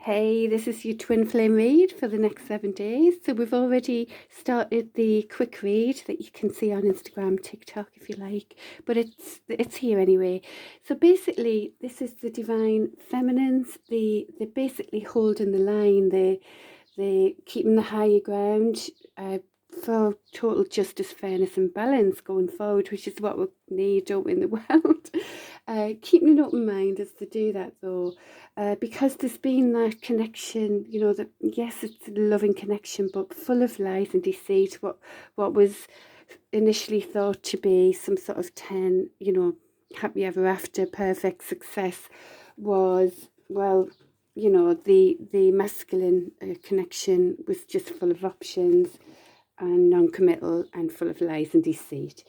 Hey, this is your twin flame read for the next 7 days. So we've already started the quick read that you can see on Instagram, TikTok if you like, but it's here anyway. So basically, this is the divine feminines. They're basically holding the line. They're keeping the higher ground for total justice, fairness, and balance going forward, which is what we need, don't we, in the world. Keeping an open mind as to do that, though. Because there's been that connection, you know, that yes, it's a loving connection, but full of lies and deceit. What was initially thought to be some sort of 10, you know, happy ever after, perfect success was, well, you know, the masculine connection was just full of options and non-committal and full of lies and deceit.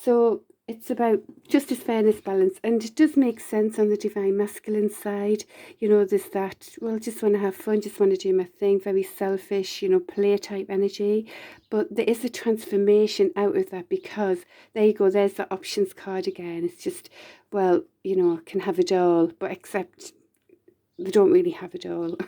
So it's about justice, fairness, balance, and it does make sense on the divine masculine side. You know, there's that, well, just want to have fun, just want to do my thing, very selfish, you know, play type energy. But there is a transformation out of that, because there you go, there's the options card again. It's just, well, you know, I can have it all, but except they don't really have it all.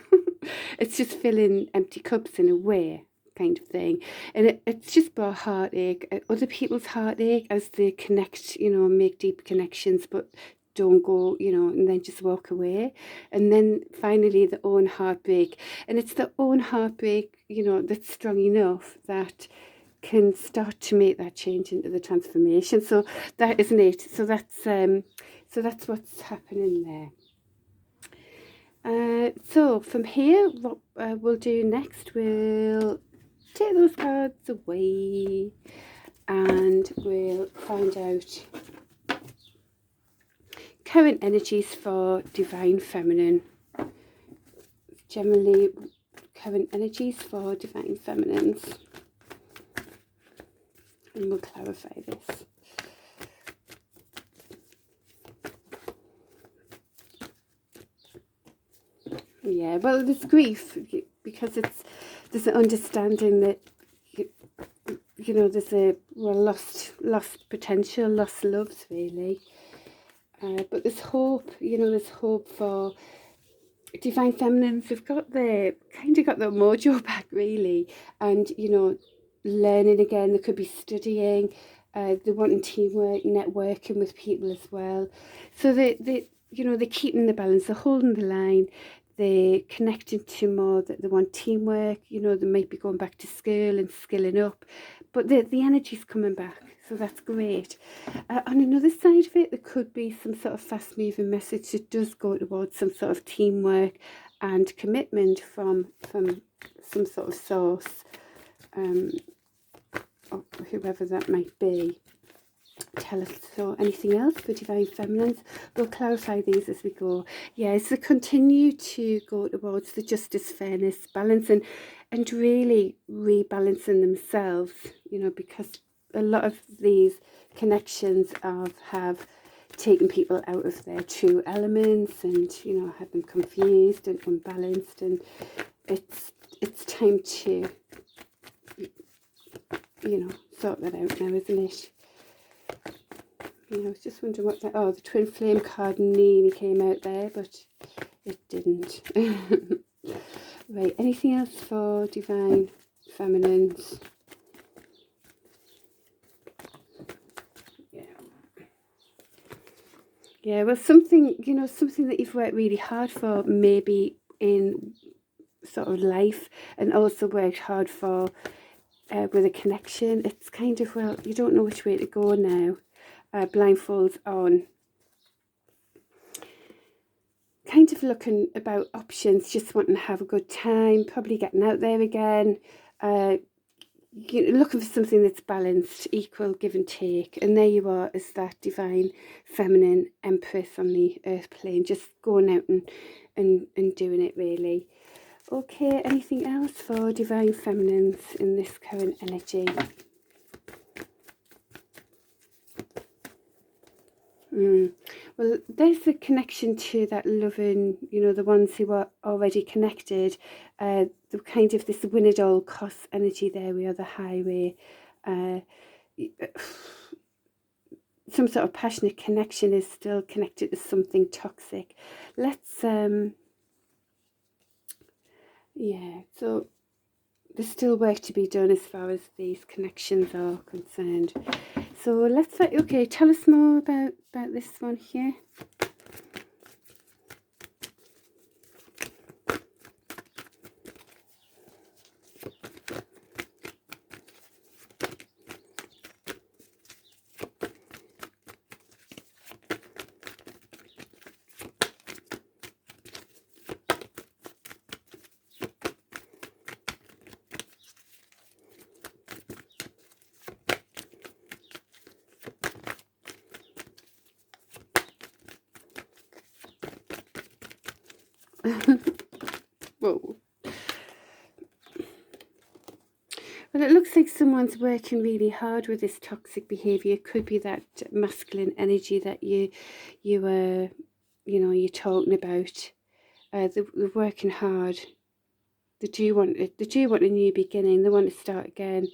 It's just filling empty cups in a way, kind of thing. And it's just brought heartache, other people's heartache, as they connect, you know, make deep connections, but don't go, you know, and then just walk away. And then finally their own heartbreak. And it's their own heartbreak, you know, that's strong enough that can start to make that change into the transformation. So that isn't it. So that's what's happening there. So from here, what we'll do next, we'll take those cards away and we'll find out current energies for divine feminine. Generally, current energies for divine feminines. And we'll clarify this. Yeah, well, there's grief, because there's an understanding that, you know, there's a, well, lost potential, lost loves, really. But there's hope, you know, there's hope for divine feminines. They've got their mojo back, really, and, you know, learning again. They could be studying. They're wanting teamwork, networking with people as well. So they you know, they're keeping the balance, they're holding the line. They're connecting to more, that they want teamwork. You know, they might be going back to school and skilling up, but the energy's coming back, so that's great. On another side of it, there could be some sort of fast moving message that does go towards some sort of teamwork and commitment from some sort of source, or whoever that might be. Tell us. So anything else for divine feminines? We'll clarify these as we go. Yeah, so continue to go towards the justice, fairness, balance, and really rebalancing themselves, you know, because a lot of these connections have taken people out of their true elements, and, you know, have them confused and unbalanced, and it's time to, you know, sort that out now, isn't it? You know, I was just wondering what that, oh, the twin flame card nearly came out there, but it didn't. Right, anything else for divine feminines? Yeah, well, something, you know, something that you've worked really hard for, maybe in sort of life, and also worked hard for with a connection. It's kind of, well, you don't know which way to go now. Blindfolds on, kind of looking about options, just wanting to have a good time, probably getting out there again, you know, looking for something that's balanced, equal, give and take. And there you are, as that divine feminine empress on the earth plane, just going out and doing it, really. Okay, anything else for divine feminines in this current energy? Well, there's a connection to that loving, you know, the ones who are already connected, the kind of this win at all costs energy there. We are the highway. Some sort of passionate connection is still connected to something toxic. Let's Yeah, so there's still work to be done as far as these connections are concerned. So let's, okay, tell us more about this one here. Whoa. Well, it looks like someone's working really hard with this toxic behavior. It could be that masculine energy that you were, you're talking about. They're working hard. They do want a new beginning. They want to start again.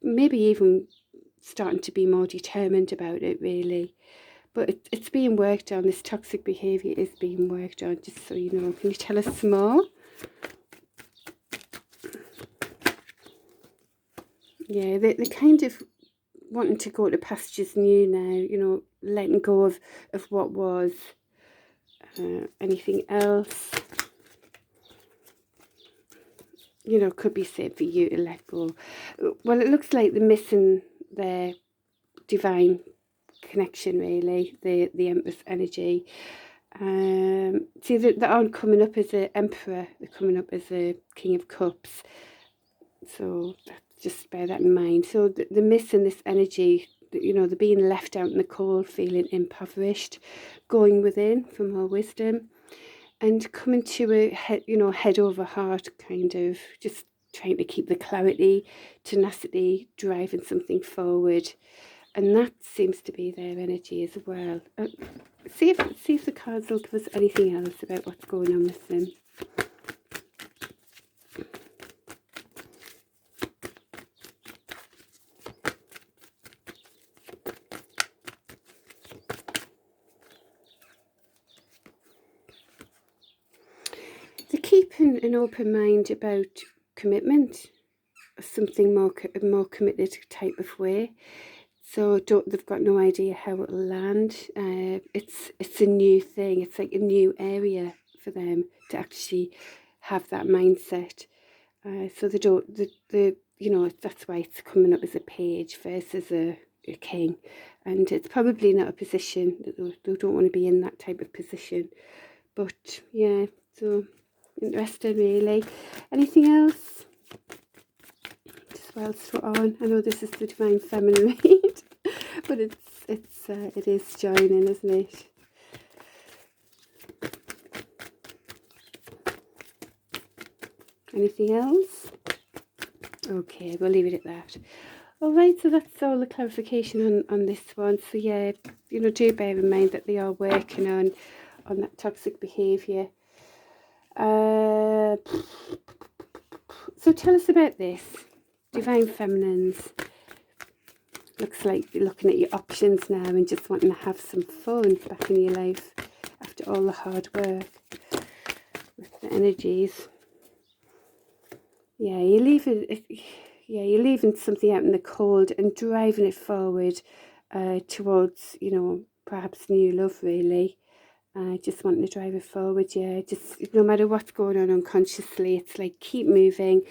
Maybe even starting to be more determined about it, really. But it's being worked on. This toxic behavior is being worked on, just so you know. Can you tell us more? Yeah, they're kind of wanting to go to pastures new now, letting go of what was. Anything else? Could be said for you to let go. Well, it looks like they're missing their divine connection, really, the Empress energy. See, they aren't coming up as an Emperor, they're coming up as a King of Cups. So just bear that in mind. So they're missing this energy, they're being left out in the cold, feeling impoverished, going within for more wisdom, and coming to a head over heart, kind of just trying to keep the clarity, tenacity, driving something forward. And that seems to be their energy as well. See if the cards will give us anything else about what's going on with them. They're keeping an open mind about commitment, something more committed type of way. So they've got no idea how it'll land. It's a new thing. It's like a new area for them to actually have that mindset. So they don't. That's why it's coming up as a page versus a king, and it's probably not a position that they don't want to be in, that type of position. But yeah, so interesting, really. Anything else? Just whilst we're on, I know this is the Divine Feminine read, but it is joining, isn't it? Anything else? Okay, we'll leave it at that. All right, so that's all the clarification on this one. So yeah, do bear in mind that they are working on that toxic behaviour. So tell us about this. Divine Feminines. Looks like you're looking at your options now and just wanting to have some fun back in your life after all the hard work with the energies. Yeah, you're leaving something out in the cold and driving it forward towards, perhaps new love, really. Just wanting to drive it forward, yeah. Just no matter what's going on unconsciously, it's like keep moving.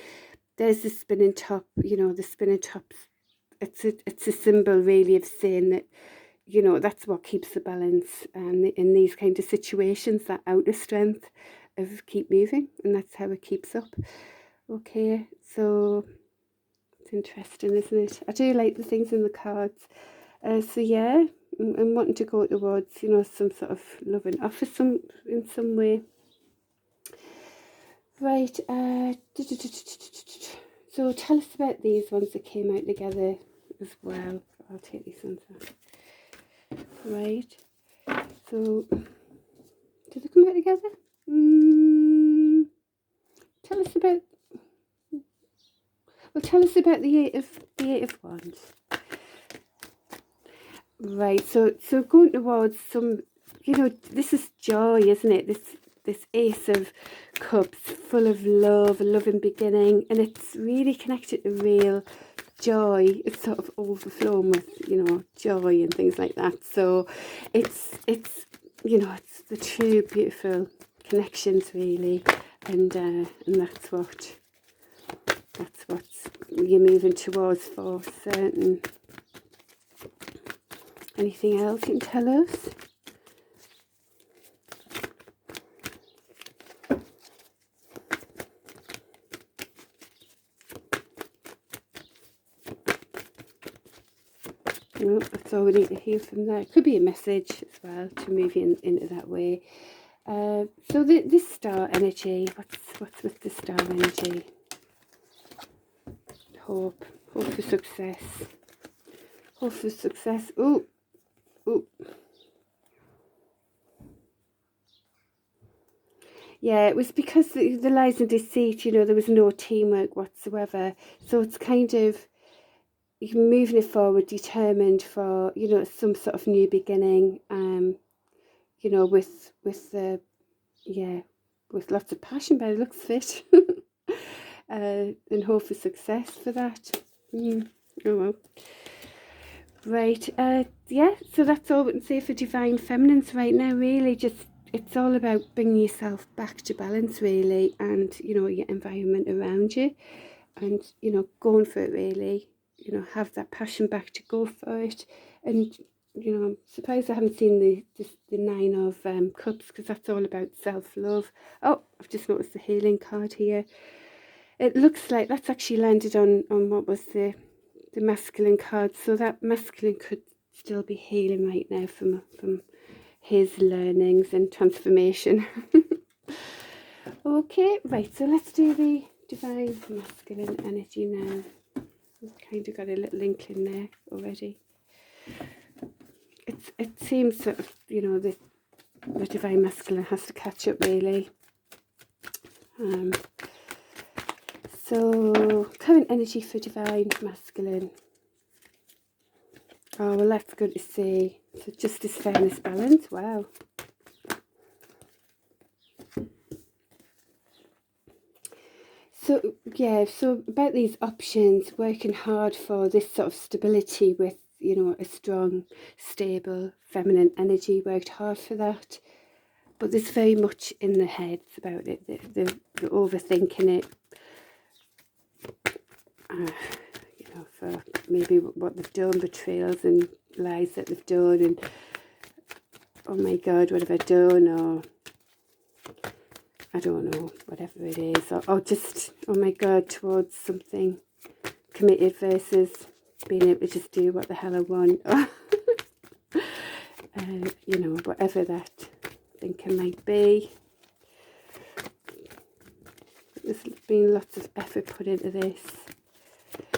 There's the spinning top, the spinning tops. It's a symbol, really, of saying that, that's what keeps the balance. And in these kind of situations, that outer strength of keep moving, and that's how it keeps up. Okay, so it's interesting, isn't it? I do like the things in the cards. So yeah, I'm wanting to go towards, some sort of loving offer in some way. Right, so tell us about these ones that came out together as well. I'll take these ones out. Right, so did they come out together? Tell us about. Well, tell us about the Eight of Wands. Right, so going towards some, this is joy, isn't it? this Ace of Cups, full of love, a loving beginning, and it's really connected to real joy. It's sort of overflowing with, you know, joy and things like that. So it's you know, it's the true beautiful connections really, and that's what you're moving towards for certain. Anything else you can tell us? No, that's all we need to hear from there. Could be a message as well to move into that way. So this star energy, what's with the star energy? Hope for success. Hope for success. Oh. Yeah, it was because the lies and deceit, you know, there was no teamwork whatsoever. So it's kind of, you're moving it forward, determined for, you know, some sort of new beginning, you know, with lots of passion by the looks of it. And hope for success for that. Oh well. Right, yeah, so that's all we can say for Divine Feminines right now, really. Just, it's all about bringing yourself back to balance, really, and, you know, your environment around you, and, you know, going for it, really. You know, have that passion back to go for it. And, you know, I'm surprised I haven't seen the Nine of Cups, because that's all about self-love. Oh, I've just noticed the healing card here. It looks like that's actually landed on what was the masculine card, so that masculine could still be healing right now from his learnings and transformation. Okay, right, so let's do the Divine Masculine energy now. We've kind of got a little link in there already. It seems sort of, you know, the Divine Masculine has to catch up, really. So current energy for Divine Masculine. Oh, well, that's good to see. So justice, fairness, balance. Wow. So, yeah, so about these options, working hard for this sort of stability with, you know, a strong, stable, feminine energy, worked hard for that. But there's very much in the heads about it, the overthinking it, you know, for maybe what they've done, betrayals and lies that they've done, and oh my God, what have I done, or I don't know, whatever it is, or just, oh my God, towards something committed versus being able to just do what the hell I want, you know, whatever that thinking might be. There's been lots of effort put into this.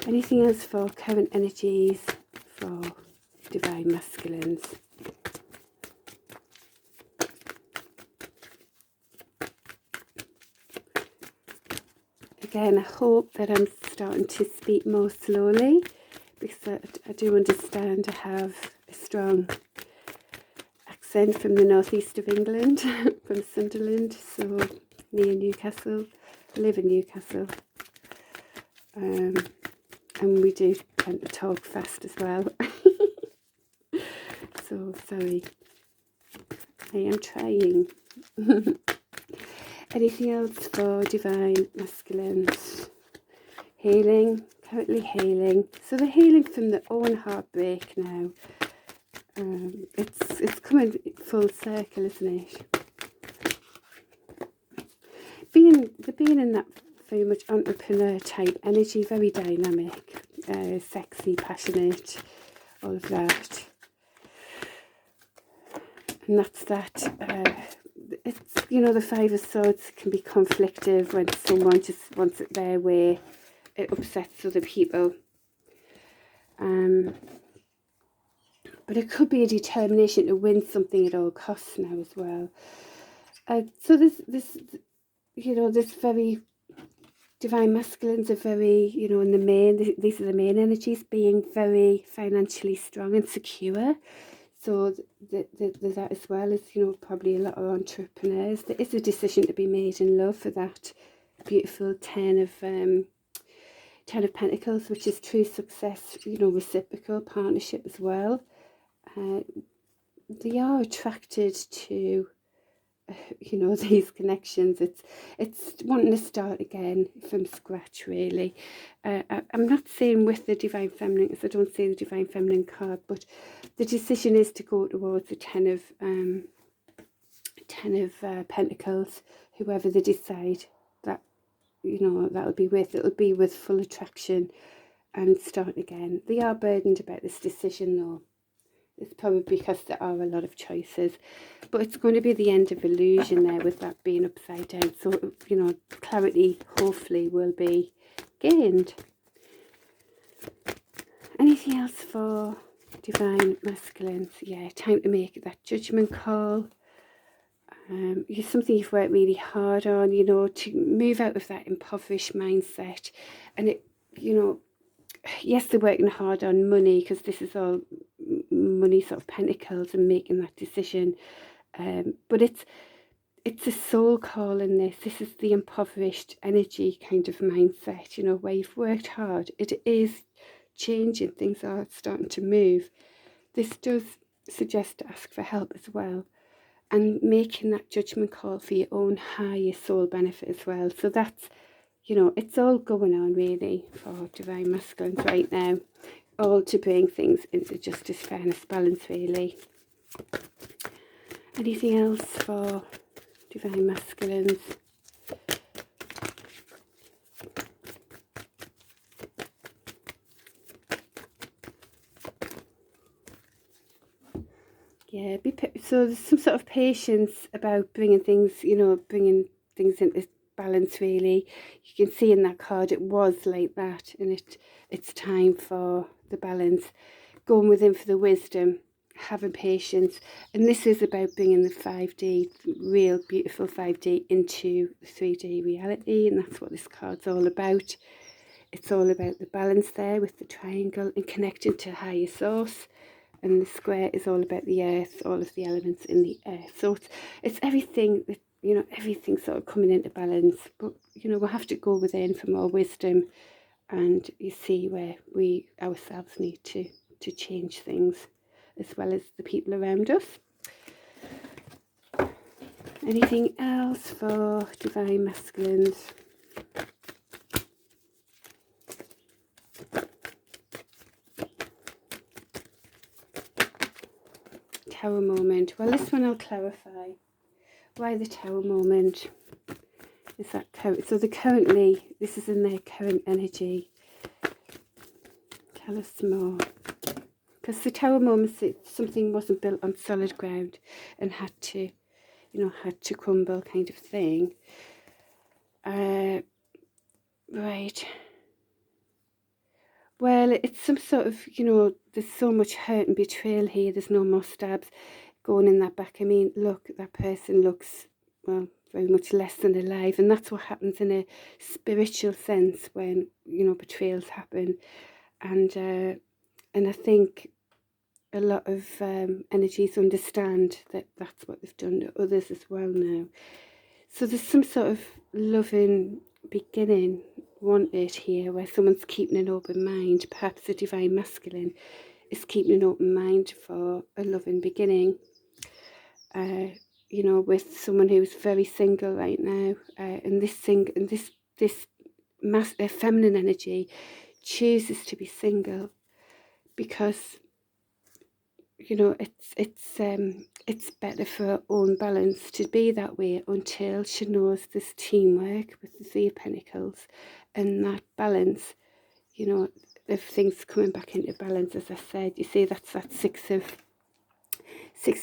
Anything else for current energies for Divine Masculines? Again, I hope that I'm starting to speak more slowly, because I do understand I have a strong accent from the northeast of England, from Sunderland, so near Newcastle. I live in Newcastle. And we do tend to talk fast as well. So sorry. I am trying. Anything else for Divine Masculines? Healing, currently healing. So they're healing from their own heartbreak now. It's coming full circle, isn't it? Being in that very much entrepreneur type energy, very dynamic, sexy, passionate, all of that. And that's that. It's, you know, the Five of Swords can be conflictive when someone just wants it their way. It upsets other people. But it could be a determination to win something at all costs now as well. So this, you know, this very Divine Masculines are very, you know, in the main, these are the main energies, being very financially strong and secure. So there's that, as well as, you know, probably a lot of entrepreneurs. There is a decision to be made in love for that beautiful Ten of Pentacles, which is true success, you know, reciprocal partnership as well. They are attracted to, you know, these connections. It's wanting to start again from scratch, really. I'm not saying with the Divine Feminine, because I don't see the Divine Feminine card, but the decision is to go towards the Ten of Pentacles, whoever they decide that, you know, that'll be with. It'll be with full attraction and start again. They are burdened about this decision, though. It's probably because there are a lot of choices, but it's going to be the end of illusion there, with that being upside down. So, you know, clarity hopefully will be gained. Anything else for Divine Masculines? Yeah, time to make that judgment call. It's something you've worked really hard on, you know, to move out of that impoverished mindset. And it, you know, yes, they're working hard on money, because this is all money sort of pentacles and making that decision. But it's a soul call in this. This is the impoverished energy kind of mindset, you know, where you've worked hard. It is changing. Things are starting to move. This does suggest to ask for help as well, and making that judgment call for your own higher soul benefit as well. So that's, you know, it's all going on really for Divine Masculines right now, all to bring things into justice, fairness, balance, really. Anything else for Divine Masculines? Yeah, so there's some sort of patience about bringing things, you know, bringing things into balance, really. You can see in that card it was like that, and it's time for the balance. Going within for the wisdom, having patience, and this is about bringing the 5D, real beautiful 5D, into the 3D reality, and that's what this card's all about. It's all about the balance there with the triangle and connecting to higher source. And the square is all about the earth, all of the elements in the earth. So it's everything that, you know, everything sort of coming into balance. But, you know, we'll have to go within for more wisdom, and you see where we ourselves need to change things, as well as the people around us. Anything else for Divine Masculines? Tower moment. Well, this one I'll clarify. Why the Tower moment? Is that current? So currently, this is in their current energy. Tell us more. Because the Tower moment, something wasn't built on solid ground and had to, you know, had to crumble, kind of thing. Right. Well, it's some sort of, you know, there's so much hurt and betrayal here. There's no more stabs going in that back. I mean, look, that person looks, well, very much less than alive. And that's what happens in a spiritual sense when, you know, betrayals happen. And I think a lot of energies understand that that's what they've done to others as well now. So there's some sort of loving beginning wanted here, where someone's keeping an open mind. Perhaps the Divine Masculine is keeping an open mind for a loving beginning. You know, with someone who's very single right now, and this feminine energy chooses to be single because, you know, it's better for her own balance to be that way, until she knows this teamwork with the Three of Pentacles, and that balance, you know, if things coming back into balance, as I said, you see that's that Six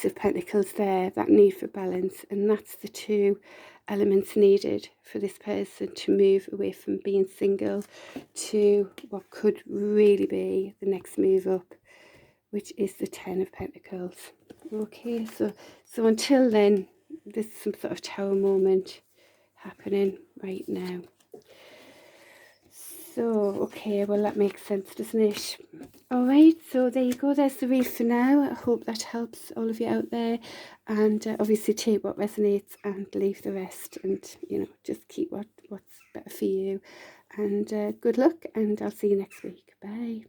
of Pentacles there, that need for balance, and that's the two elements needed for this person to move away from being single to what could really be the next move up, which is the Ten of Pentacles. Okay, so until then, there's some sort of Tower moment happening right now. So, okay, well, that makes sense, doesn't it? All right, so there you go. There's the read for now. I hope that helps all of you out there. And obviously take what resonates and leave the rest. And, you know, just keep what's better for you. And good luck, and I'll see you next week. Bye.